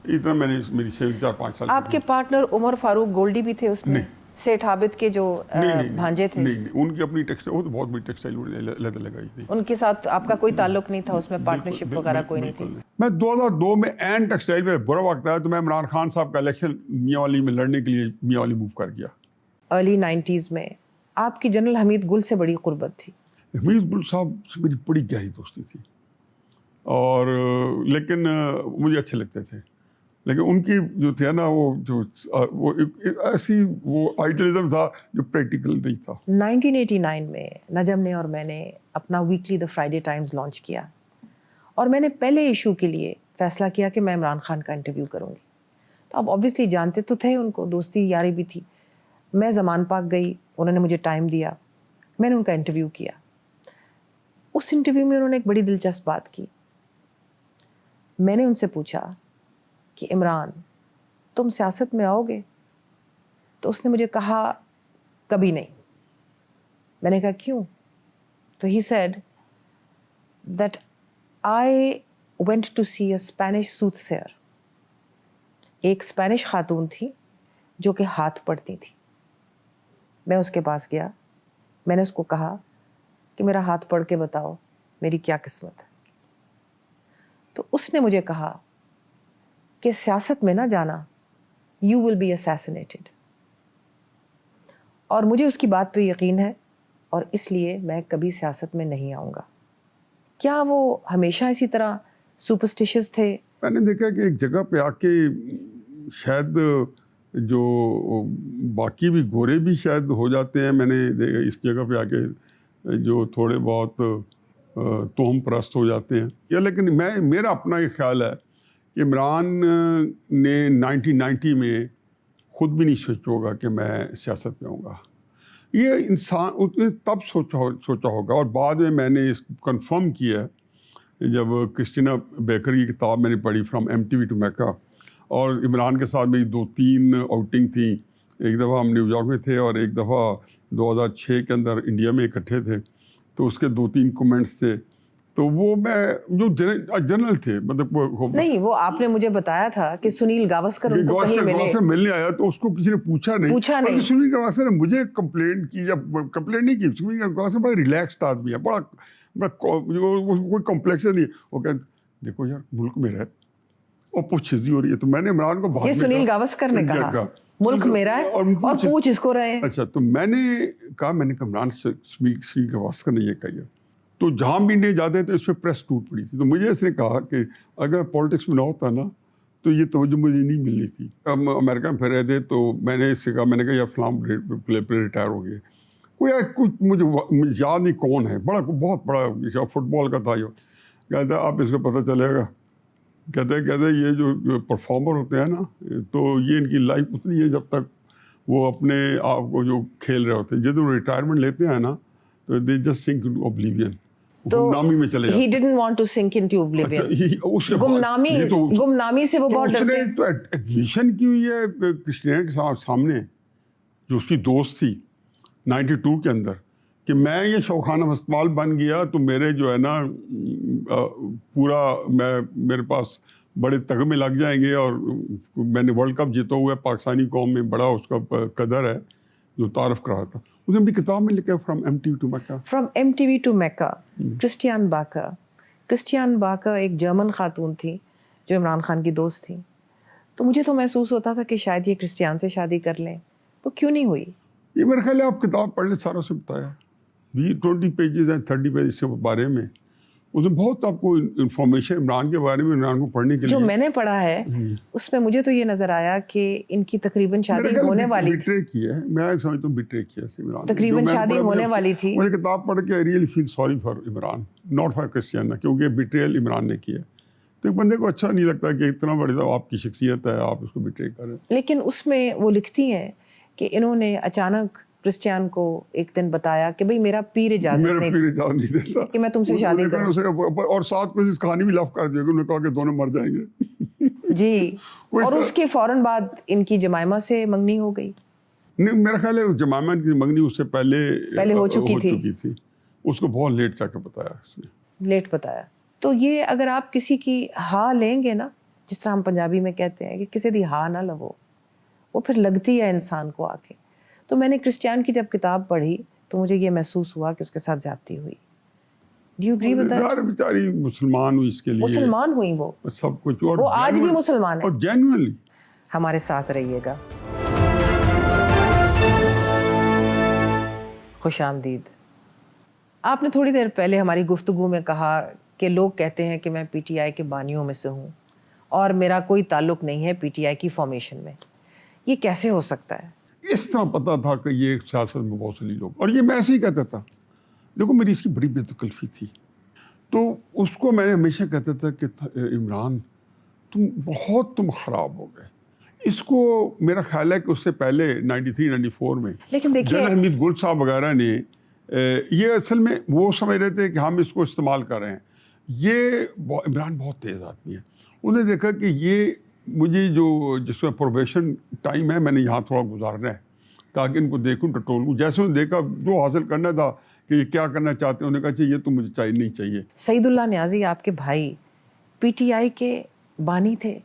اتنا میں نے میری سیونگ 4-5 سال۔ آپ کے پارٹنر عمر فاروق گولڈی بھی تھے اس میں؟ سیٹھ عابد کے جو بھانجے تھے؟ نہیں، ان کی اپنی ٹیکسٹائل، وہ تو بہت بڑی ٹیکسٹائل لیدر لگائی تھی۔ ان کے ساتھ آپ کا کوئی تعلق نہیں تھا اس میں، پارٹنرشپ وغیرہ کوئی نہیں تھی؟ میں 2002 میں این ٹیکسٹائل میں برا وقت آیا تو میں عمران خان صاحب کا الیکشن میاں والی میں لڑنے کے لیے میاں والی موو کر گیا۔ ارلی 90s میں آپ کی جنرل حمید گل سے بڑی قربت تھی۔ حمید گل صاحب سے میری بڑی گہری دوستی تھی، اور لیکن مجھے اچھے لگتے تھے، لیکن ان کی جو تھا نا وہ ایسی وہ آئیڈیلزم تھا جو پریکٹیکل نہیں تھا۔ 1989 میں نجم نے اور میں نے اپنا ویکلی دا فرائیڈے ٹائمز لانچ کیا، اور میں نے پہلے ایشو کے لیے فیصلہ کیا کہ میں عمران خان کا انٹرویو کروں گی۔ تو آپ آبویسلی جانتے تو تھے ان کو, دوستی یاری بھی تھی. میں زمان پاک گئی, انہوں نے مجھے ٹائم دیا, میں نے ان کا انٹرویو کیا. اس انٹرویو میں انہوں نے ایک بڑی دلچسپ بات کی. میں نے ان سے پوچھا کہ عمران تم سیاست میں آؤ گے؟ تو اس نے مجھے کہا کبھی نہیں. میں نے کہا کیوں؟ تو he said that I went to see a Spanish soothsayer. ایک اسپینش خاتون تھی جو کہ ہاتھ پڑھتی تھی. میں اس کے پاس گیا, میں نے اس کو کہا کہ میرا ہاتھ پڑھ کے بتاؤ میری کیا قسمت ہے. تو اس نے مجھے کہا کہ سیاست میں نہ جانا, you will be assassinated. اور مجھے اس کی بات پہ یقین ہے اور اس لیے میں کبھی سیاست میں نہیں آؤں گا. کیا وہ ہمیشہ اسی طرح سپرسٹیشس تھے؟ میں نے دیکھا کہ ایک جگہ پہ آ کے شاید جو باقی بھی گورے بھی شاید ہو جاتے ہیں, میں نے دیکھا اس جگہ پہ آ کے جو تھوڑے بہت توہم پرست ہو جاتے ہیں. یا لیکن میرا اپنا یہ خیال ہے کہ عمران نے 1990 میں خود بھی نہیں سوچا ہوگا کہ میں سیاست میں آؤں گا. یہ انسان اس نے تب سوچا ہوگا, اور بعد میں نے اس کنفرم کیا ہے جب کرسٹینا بیکر کی کتاب میں نے پڑھی فرام MTV ٹو میکا, اور عمران کے ساتھ میری 2-3 آؤٹنگ تھیں. ایک دفعہ ہم نیو یارک میں تھے اور ایک دفعہ 2006 کے اندر انڈیا میں اکٹھے تھے. تو اس کے 2-3 کومنٹس تھے, تو وہ میں جو جنرل تھے, مطلب نہیں, وہ آپ نے مجھے بتایا تھا کہ سنیل گاوسکر ان کو کہیں ملنے آیا تو اس کو کسی نے پوچھا نہیں. سنیل گاوسکر نے مجھے کمپلینٹ کی, یا کمپلینٹ نہیں کی, سنیل گاوسکر بڑا ریلیکسڈ آدمی ہے, بڑا کوئی کمپلیکس نہیں. وہ کہتے دیکھو یار ملک میں رہ اور پوچھ چیزیں ہو رہی ہے. تو میں نے عمران کو بہت, یہ سنیل گاوسکر نے کہا ملک میرا ہے اور پوچھ اس کو رہے ہیں. اچھا, تو میں نے کہا عمران سنیل گاوسکر نے یہ کہا. تو جہاں بھی انڈیا جاتے ہیں تو اس پہ پریس ٹوٹ پڑی تھی. تو مجھے اس نے کہا کہ اگر پالیٹکس میں نہ ہوتا نا تو یہ توجہ مجھے نہیں ملنی تھی. ہم امریکہ میں پھر رہے تھے تو میں نے اس سے کہا, میں نے کہا یا فلاں پلے ریٹائر ہو گئے. کچھ مجھے یاد نہیں کون ہے, بہت بڑا فٹ بال کا تھا. کہتا ہے آپ اس کو پتہ چلے گا. کہتے یہ جو پرفارمر ہوتے ہیں نا, تو یہ ان کی لائف اتنی ہے جب تک وہ اپنے آپ کو جو کھیل رہے ہوتے ہیں. جب وہ ریٹائرمنٹ لیتے ہیں نا تو they just sink into oblivion, گمنامی میں چلے جاتے ہیں. He didn't want to sink into oblivion. گمنامی سے وہ بہت ڈرتے ہیں. تو ایڈمیشن کی ہوئی ہے کرسٹینا کے سامنے, جو اس کی دوست تھی 92 کے اندر, کہ میں یہ شوخانہ ہسپتال بن گیا تو میرے جو ہے نا پورا میرے پاس بڑے تگمے لگ جائیں گے, اور میں نے ورلڈ کپ جیتا ہوا ہے پاکستانی قوم میں, بڑا اس کا قدر ہے جو تعارف کرا تھا. اس نے اپنی کتاب میں لکھا from MTV to Mecca. From MTV to Mecca. Kristiane Backer ایک جرمن خاتون تھی جو عمران خان کی دوست تھی. تو مجھے تو محسوس ہوتا تھا کہ شاید یہ کرسٹیان سے شادی کر لیں, تو کیوں نہیں ہوئی؟ یہ میرے خیال ہے آپ کتاب پڑھ لیں, سارا سے بتایا. 20 پیجز ہیں, 30 پیجز کے بارے میں. اس میں بہت آپ کو انفارمیشن عمران کے بارے میں, عمران کو پڑھنے کے لیے. جو میں نے پڑھا ہے اس میں مجھے تو یہ نظر آیا کہ ان کی تقریباً شادی ہونے والی تھی. بٹرے کی ہے, میں سمجھتا ہوں بٹرے کیا ہے عمران. تقریباً شادی ہونے والی تھی. مجھے کتاب پڑھ کے I really feel sorry for Imran, not for Christina, کیونکہ بٹریل عمران نے کیا. تو ایک بندے کو اچھا نہیں لگتا کہ اتنا بڑی آپ کی شخصیت ہے, آپ اس کو بٹرے کریں. لیکن اس میں وہ لکھتی ہیں کہ انہوں نے اچانک کرسٹیان کو ایک دن بتایا کہ بھئی میرا پیر اجازت نہیں دیتا کہ میں تم سے شادی کروں, اور ساتھ کچھ اس کہانی بھی لف کر دیا کہ انہوں نے کہا کہ دونوں مر جائیں گے. جی, اور اس کے فوراً بعد ان کی جمائمہ سے منگنی ہو گئی. نہیں, میرا خیال ہے جمائمہ کی منگنی اس سے پہلے ہو چکی تھی. اس کو بہت لیٹ جا کے بتایا اس نے, لیٹ بتایا. تو یہ اگر آپ کسی کی ہاں لیں گے نا, جس طرح ہم پنجابی میں کہتے ہیں کہ کسی دی ہاں نہ لو, وہ پھر لگتی ہے انسان کو آ کے. تو میں نے کرسٹیان کی جب کتاب پڑھی تو مجھے یہ محسوس ہوا کہ اس کے ساتھ زیادتی ہوئی. Do you agree with that? یار بیچاری مسلمان ہوئی, اس کے لیے مسلمان ہوئی, وہ سب کچھ, اور وہ آج بھی مسلمان ہے. اور جینوئنلی ہمارے ساتھ رہیے گا. خوش آمدید. آپ نے تھوڑی دیر پہلے ہماری گفتگو میں کہا کہ لوگ کہتے ہیں کہ میں PTI کے بانیوں میں سے ہوں اور میرا کوئی تعلق نہیں ہے PTI کی فارمیشن میں. یہ کیسے ہو سکتا ہے؟ اس طرح پتا تھا کہ یہ سیاست میں بہت سے لوگ, اور یہ میں ایسے ہی کہتا تھا. دیکھو میری اس کی بڑی بے تکلفی تھی, تو اس کو میں نے ہمیشہ کہتا تھا کہ عمران تم خراب ہو گئے. اس کو میرا خیال ہے کہ اس سے پہلے 93-94 میں لیکن دیکھیے جنرل حمید گل صاحب وغیرہ نے یہ اصل میں وہ سمجھ رہے تھے کہ ہم اس کو استعمال کر رہے ہیں. یہ عمران بہت تیز آدمی ہے. انہوں نے دیکھا کہ یہ مجھے جو جس میں پروبیشن ٹائم ہے میں نے یہاں تھوڑا گزارنا ہے تاکہ ان کو دیکھوں ٹٹولوں. جیسے انہوں نے دیکھا جو حاصل کرنا تھا کہ یہ کیا کرنا چاہتے ہیں, انہوں نے کہا یہ تو مجھے چاہیے نہیں چاہیے. سعید اللہ نیازی آپ کے بھائی پی ٹی آئی کے بانی تھے.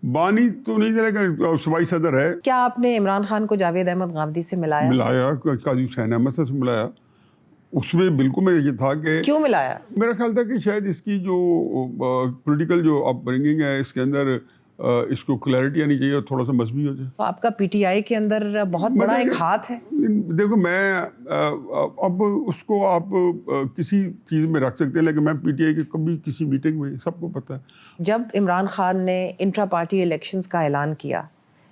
بانی تو نہیں دے گا, صوبائی صدر ہے. کیا آپ نے عمران خان کو جاوید احمد غامدی سے ملایا؟ قاضی حسین احمد سے ملایا. اس میں بالکل میں یہ تھا کہ کیوں ملایا؟ میرا خیال تھا کہ شاید اس کی جو پولیٹیکل جو اپ برنگنگ ہے اس کے اندر اس کو کلیئرٹی آنی چاہیے اور تھوڑا سا مذہبی ہو جائے. تو آپ کا پی ٹی آئی کے اندر بہت بڑا ایک ہاتھ ہے. دیکھو میں اب اس کو آپ کسی چیز میں رکھ سکتے ہیں, لیکن میں پی ٹی آئی کی کبھی کسی میٹنگ میں سب کو پتہ ہے. جب عمران خان نے انٹرا پارٹی الیکشنز کا اعلان کیا,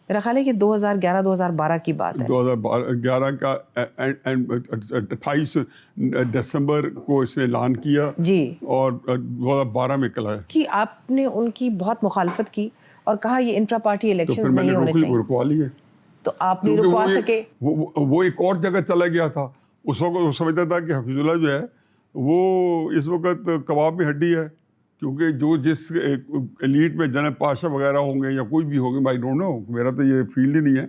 میرا خیال ہے کہ 2011-2012 کی بات ہے. 2011 کا 28 دسمبر کو اس نے اعلان کیا جی, اور 2012 میں کل ہے کہ آپ نے ان کی بہت مخالفت کی اور کہا یہ انٹرا پارٹی الیکشنز نہیں ہونے چاہیے. رکوا لی ہے. تو آپ نہیں رکوا سکے. وہ ایک اور جگہ چلا گیا تھا. اس وقت وہ سمجھتا تھا کہ حفیظ اللہ جو ہے وہ اس وقت کباب میں ہڈی ہے, کیونکہ جو جس ایلیٹ میں جنرل پاشا وغیرہ ہوں گے یا کوئی بھی ہوگی, آئی ڈونٹ نو, میرا تو یہ فیلڈ ہی نہیں ہے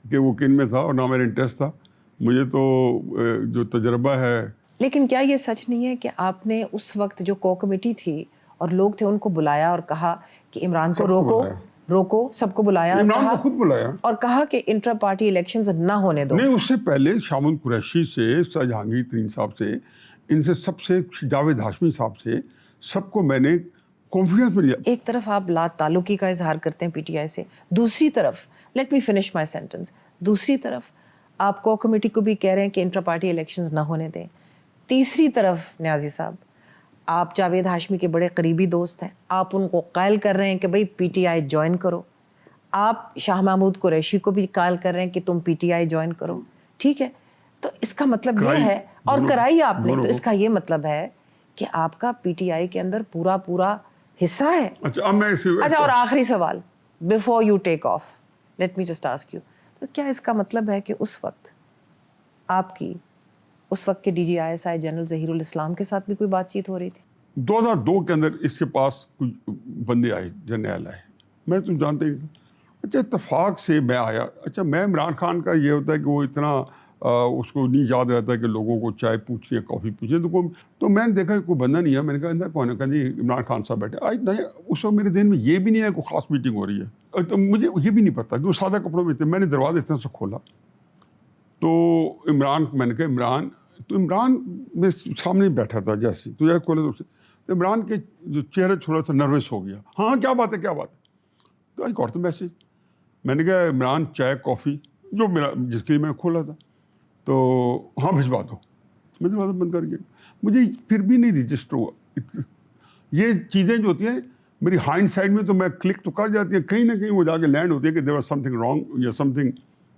کہ وہ کن میں تھا اور نہ میرا انٹرسٹ تھا. مجھے تو جو تجربہ ہے. لیکن کیا یہ سچ نہیں ہے کہ آپ نے اس وقت جو کو کمیٹی تھی اور لوگ تھے ان کو بلایا اور کہا کہ عمران کو روکو, سب کو بلایا, عمران کو خود بلایا اور کہا کہ انٹرا پارٹی الیکشنز نہ ہونے دو؟ نہیں, اس سے پہلے شامل قریشی سے, سر جہانگیر ترین صاحب سے, ان سے سب سے, جاوید ہاشمی صاحب سے, سب کو میں نے کانفیڈنس میں لیا. ایک طرف آپ لا تعلقی کا اظہار کرتے ہیں پی ٹی آئی سے, دوسری طرف let me finish my sentence, دوسری طرف آپ کو کمیٹی کو بھی کہہ رہے ہیں کہ انٹرا پارٹی الیکشنز نہ ہونے دیں. تیسری طرف نیازی صاحب آپ جاوید ہاشمی کے بڑے قریبی دوست ہیں, آپ ان کو قائل کر رہے ہیں کہ بھئی پی ٹی آئی جوائن کرو. آپ شاہ محمود قریشی کو بھی قائل کر رہے ہیں کہ تم پی ٹی آئی جوائن کرو. ٹھیک ہے, تو اس کا مطلب یہ ہے, اور کرائی آپ نے, تو اس کا یہ مطلب ہے کہ آپ کا پی ٹی آئی کے اندر پورا حصہ ہے. اچھا, اور آخری سوال before you take of, let me just ask you, تو کیا اس کا مطلب ہے کہ اس وقت آپ کی اس وقت کے D G I S I general Zaheer ul-Islam کے ساتھ بھی کوئی بات چیت ہو رہی تھی؟ 2002 کے اندر اس کے پاس کچھ بندے آئے, جرنیل آئے, میں تم جانتے ہی. اچھا, اتفاق سے میں آیا. اچھا, میں عمران خان کا یہ ہوتا ہے کہ وہ اتنا اس کو نہیں یاد رہتا ہے کہ لوگوں کو چائے پوچھیں, کافی پوچھیں, تو میں نے دیکھا کہ کوئی بندہ نہیں ہے. میں نے کہا اندر کون ہے؟ کہا جی عمران خان صاحب بیٹھے. آج نہیں, اس وقت میرے ذہن میں یہ بھی نہیں ہے کوئی خاص میٹنگ ہو رہی ہے. تو مجھے یہ بھی نہیں پتا کہ وہ سادہ کپڑوں میں تھے. میں نے دروازہ اس طرح سے کھولا تو عمران, میں نے کہا عمران, تو عمران میں سامنے بیٹھا تھا جیسے, تو جیسے کھولے تو عمران کے جو چہرہ تھوڑا سا نروس ہو گیا. ہاں کیا بات ہے, کیا بات ہے؟ تو آئی گاٹ دی میسج. میں نے کہا عمران چائے کافی جو میرا جس کے لیے میں نے کھولا تھا, تو ہاں بھجوا دو. میں دروازہ بند کر کے, مجھے پھر بھی نہیں رجسٹر ہوا. یہ چیزیں جو ہوتی ہیں میری ہائنڈ سائڈ میں تو میں کلک تو کر جاتی ہیں, کہیں نہ کہیں وہ جا کے لینڈ ہوتی ہے کہ there was some thing wrong یا سم تھنگ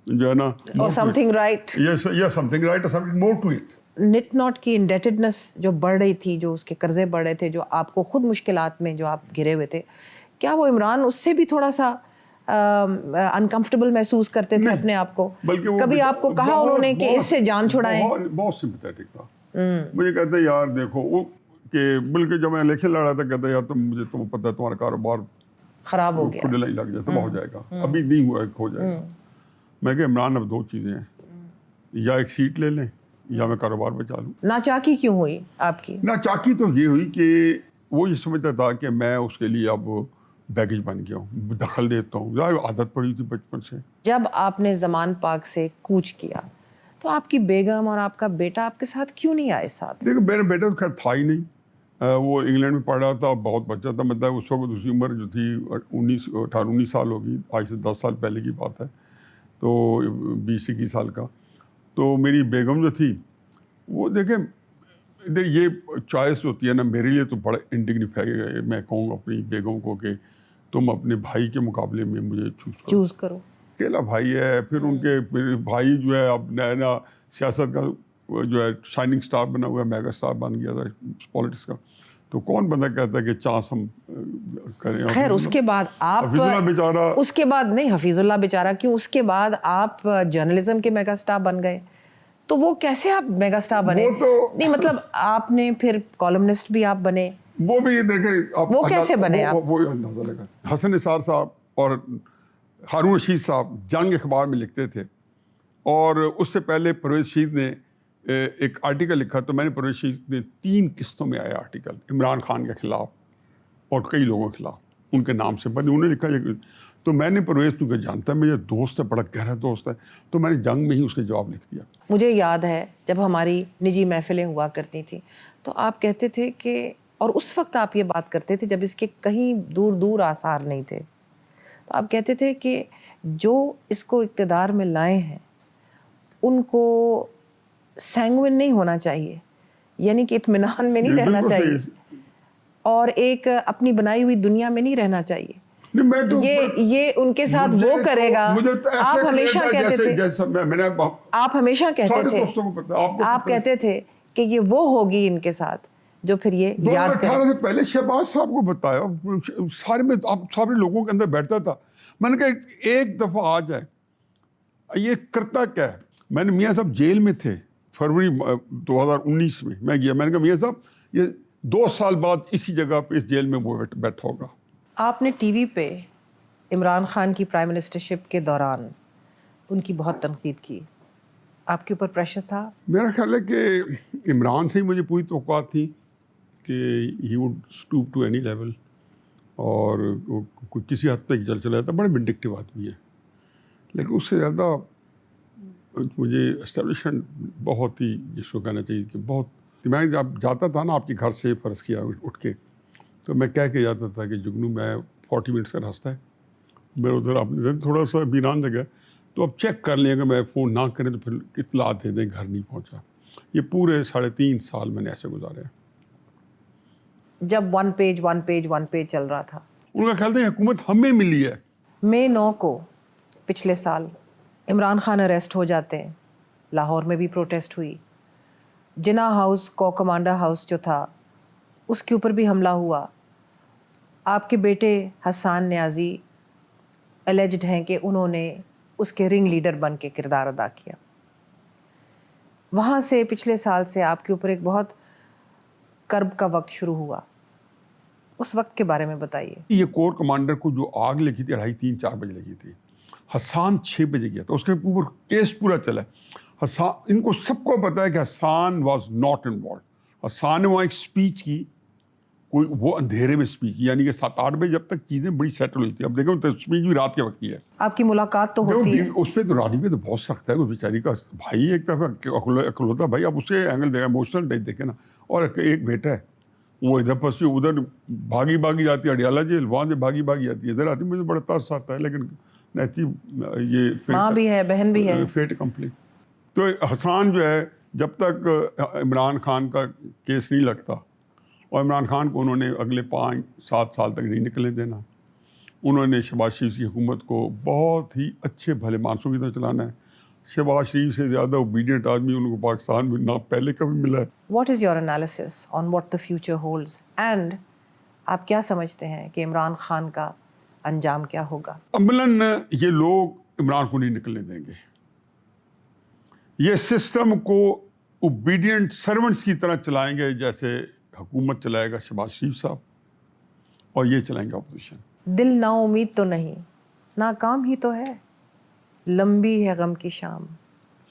جو ہے نا, اور سم تھنگ رائٹ, یا سم تھنگ رائٹ اور something more to it. نٹ ناٹ کی انڈیٹڈنس جو بڑھ رہی تھی, جو اس کے قرضے بڑھ رہے تھے, جو آپ کو خود مشکلات میں جو آپ گھرے ہوئے تھے, کیا وہ عمران اس سے بھی تھوڑا سا انکمفرٹیبل محسوس کرتے تھے اپنے آپ کو؟ کبھی آپ کو کہا انہوں نے کہ اس سے جان چھڑائیں؟ بہت سمپیتھیٹک تھا. مجھے کہتے یار دیکھو وہ, کہ بلکہ جب میں الیکشن لڑ رہا تھا کہتا یار تمہیں پتہ ہے تمہارا کاروبار خراب ہو گیا, کھڈے لگ جائے, تباہ ہو جائے گا, ابھی نہیں ہوا ہو جائے گا. میں کہ عمران اب دو چیزیں ہیں, یا ایک سیٹ لے لیں یا میں کاروبار بچا لوں. ناچاکی کیوں ہوئی آپ کی؟ ناچاکی تو یہ ہوئی کہ وہ یہ سمجھتا تھا کہ میں اس کے لیے اب بیگیج بن گیا ہوں, دخل دیتا ہوں. عادت پڑی تھی بچپن سے. جب آپ نے زمان پاک سے کوچ کیا تو آپ کی بیگم اور آپ کا بیٹا آپ کے ساتھ کیوں نہیں آئے ساتھ؟ دیکھو میرا بیٹا تو خیر تھا ہی نہیں, وہ انگلینڈ میں پڑھ رہا تھا, بہت بچہ تھا. مطلب اس وقت اس کی عمر جو تھی 18-19 سال ہوگی, آج سے 10 سال پہلے کی بات ہے, تو 20-21 سال کا. تو میری بیگم جو تھی وہ دیکھیں, یہ چوائس ہوتی ہے نا, میرے لیے تو بڑا انڈگنیفائی ہے. میں کہوں اپنی بیگم کو کہ تم اپنے بھائی کے مقابلے میں مجھے چوز کرو. اکیلا بھائی ہے, پھر ان کے بھائی جو ہے اب نیا سیاست کا جو ہے شائننگ سٹار بنا ہوا ہے, میگا سٹار بن گیا تھا پالیٹکس کا. تو کون بندہ کہتا ہے کہ چانس ہم کریں. خیر اس کے بعد آپ حفیظ اللہ بیچارہ, اس کے بعد نہیں, حفیظ اللہ بیچارہ کیوں, اس کے بعد آپ جرنلزم کے میگا اسٹار بن گئے, تو وہ کیسے آپ میگا اسٹار بنے؟ نہیں مطلب آپ نے پھر کالمنسٹ بھی آپ بنے, وہ بھی دیکھیں آپ, وہ کیسے بنے آپ؟ وہ اندازہ لگا. حسن نثار صاحب اور ہارون رشید صاحب جنگ اخبار میں لکھتے تھے, اور اس سے پہلے پرویز رشید نے ایک آرٹیکل لکھا, تو میں نے پرویز رشید نے 3 قسطوں میں آیا آرٹیکل عمران خان کے خلاف اور کئی لوگوں کے خلاف, ان کے نام سے انہوں نے لکھا. تو میں نے پرویز کیونکہ جانتا ہے میرا دوست ہے, بڑا گہرا دوست ہے, تو میں نے جنگ میں ہی اس کے جواب لکھ دیا. مجھے یاد ہے جب ہماری نجی محفلیں ہوا کرتی تھیں تو آپ کہتے تھے کہ, اور اس وقت آپ یہ بات کرتے تھے جب اس کے کہیں دور دور آثار نہیں تھے, تو آپ کہتے تھے کہ جو اس کو اقتدار میں لائے ہیں ان کو سینگوین نہیں ہونا چاہیے, یعنی کہ اطمینان میں نہیں رہنا چاہیے, اور ایک اپنی بنائی ہوئی دنیا میں نہیں رہنا چاہیے. یہ ان کے ساتھ وہ کرے گا. آپ ہمیشہ کہتے تھے, آپ ہمیشہ کہتے تھے, آپ کہتے تھے کہ یہ وہ ہوگی ان کے ساتھ جو پھر یہ یاد کریں. 2018 سے پہلے شہباز صاحب کو بتایا, سارے میں آپ سارے لوگوں کے اندر بیٹھتا تھا. میں نے کہا ایک دفعہ آ جائے, یہ کرتا کیا ہے. میں نے میاں صاحب جیل میں تھے فروری 2019 میں, میں گیا, میں نے کہا میاں صاحب یہ 2 سال بعد اسی جگہ پہ اس جیل میں وہ بیٹھا ہوگا. آپ نے ٹی وی پہ عمران خان کی پرائم منسٹرشپ کے دوران ان کی بہت تنقید کی, آپ کے اوپر پریشر تھا؟ میرا خیال ہے کہ عمران سے ہی مجھے پوری توقعات تھی کہ he would stoop to any level, اور کوئی کسی حد تک چلا جاتا. بڑے وینڈکٹیو آدمی ہے, لیکن اس سے زیادہ مجھے اسٹیبلشمنٹ بہت ہی, جس کو کہنا چاہیے کہ بہت. میں جب جاتا تھا نا آپ کے گھر سے فرض کیا اٹھ کے, تو میں کہہ کے جاتا تھا کہ جگنو میں 40 منٹس کا راستہ ہے میرا ادھر, آپ نے تھوڑا سا ویران جگہ, تو آپ چیک کر لیں, اگر میں فون نہ کریں تو پھر اطلاع دے دیں گھر نہیں پہنچا. یہ پورے 3.5 سال میں نے ایسے گزارے ہیں. جب 1 پیج چل رہا تھا, ان کا خیال تھا حکومت ہمیں ملی ہے. مئی 9 کو پچھلے سال عمران خان اریسٹ ہو جاتے ہیں, لاہور میں بھی پروٹیسٹ ہوئی, جناح ہاؤس کو کمانڈر ہاؤس جو تھا اس کے اوپر بھی حملہ ہوا. آپ کے بیٹے حسان نیازی الیجڈ ہیں کہ انہوں نے اس کے رنگ لیڈر بن کے کردار ادا کیا. وہاں سے پچھلے سال سے آپ کے اوپر ایک بہت کرب کا وقت شروع ہوا, اس وقت کے بارے میں بتائیے. یہ کور کمانڈر کو جو آگ لگی تھی 2:30-4 بجے لگی تھی, حسان 6 بجے گیا تھا, اس کے اوپر کیس پورا چلا. حسان, ان کو سب کو پتا ہے کہ حسان واز ناٹ انوالوڈ. حسان نے وہاں ایک اسپیچ کی, کوئی وہ اندھیرے میں اسپیچ کی, یعنی کہ 7-8 بجے جب تک چیزیں بڑی سیٹل ہوئی تھی. اب دیکھو تو اسپیچ بھی رات کے وقت کی ہے. آپ کی ملاقات تو ہوتی ہے اس پہ, تو رانی پہ تو بہت سخت ہے, بیچاری کا بھائی ایک دفعہ عقل ہوتا بھائی, آپ اسے اینگل دیکھیں, ایموشنل دیکھیں نا. اور ایک بیٹا ہے, وہ ادھر پھنسی, ادھر بھاگی جاتی ہے اڈیالہ جیل, وہاں سے بھاگی آتی ہے, ادھر آتی. مجھے بڑا ترس آتا ہے, لیکن یہ ماں بھی ہے, بہن بھی ہے, فیٹ کمپلیٹ. تو حسان جو ہے, جب تک عمران خان کا کیس نہیں لگتا, اور عمران خان کو انہوں نے اگلے 5-7 سال تک نہیں نکلنے دینا, انہوں نے شہباز شریف کی حکومت کو بہت ہی اچھے بھلے مانسوں کی طرح چلانا ہے. شہباز شریف سے زیادہ اوبیڈینٹ آدمی ان کو پاکستان میں نہ پہلے کبھی ملا ہے. What is your analysis on what the future holds, and آپ کیا سمجھتے ہیں کہ عمران خان کا انجام کیا ہوگا؟ عملاً یہ لوگ عمران کو نہیں نکلنے دیں گے. یہ سسٹم کو اوبیڈینٹ سرونٹس کی طرح چلائیں گے, جیسے حکومت چلائے گا شہباز شریف صاحب, اور یہ چلائیں گے اپوزیشن. دل نا امید تو نہیں, ناکام ہی تو ہے, لمبی ہے غم کی شام,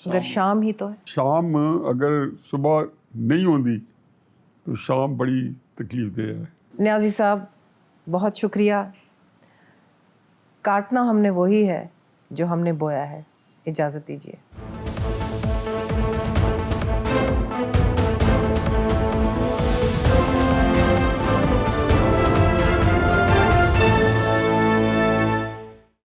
اگر شام ہی تو ہے. شام اگر صبح نہیں ہوتی تو شام بڑی تکلیف دہ ہے. نیازی صاحب بہت شکریہ. کاٹنا ہم نے وہی ہے جو ہم نے بویا ہے. اجازت دیجیے.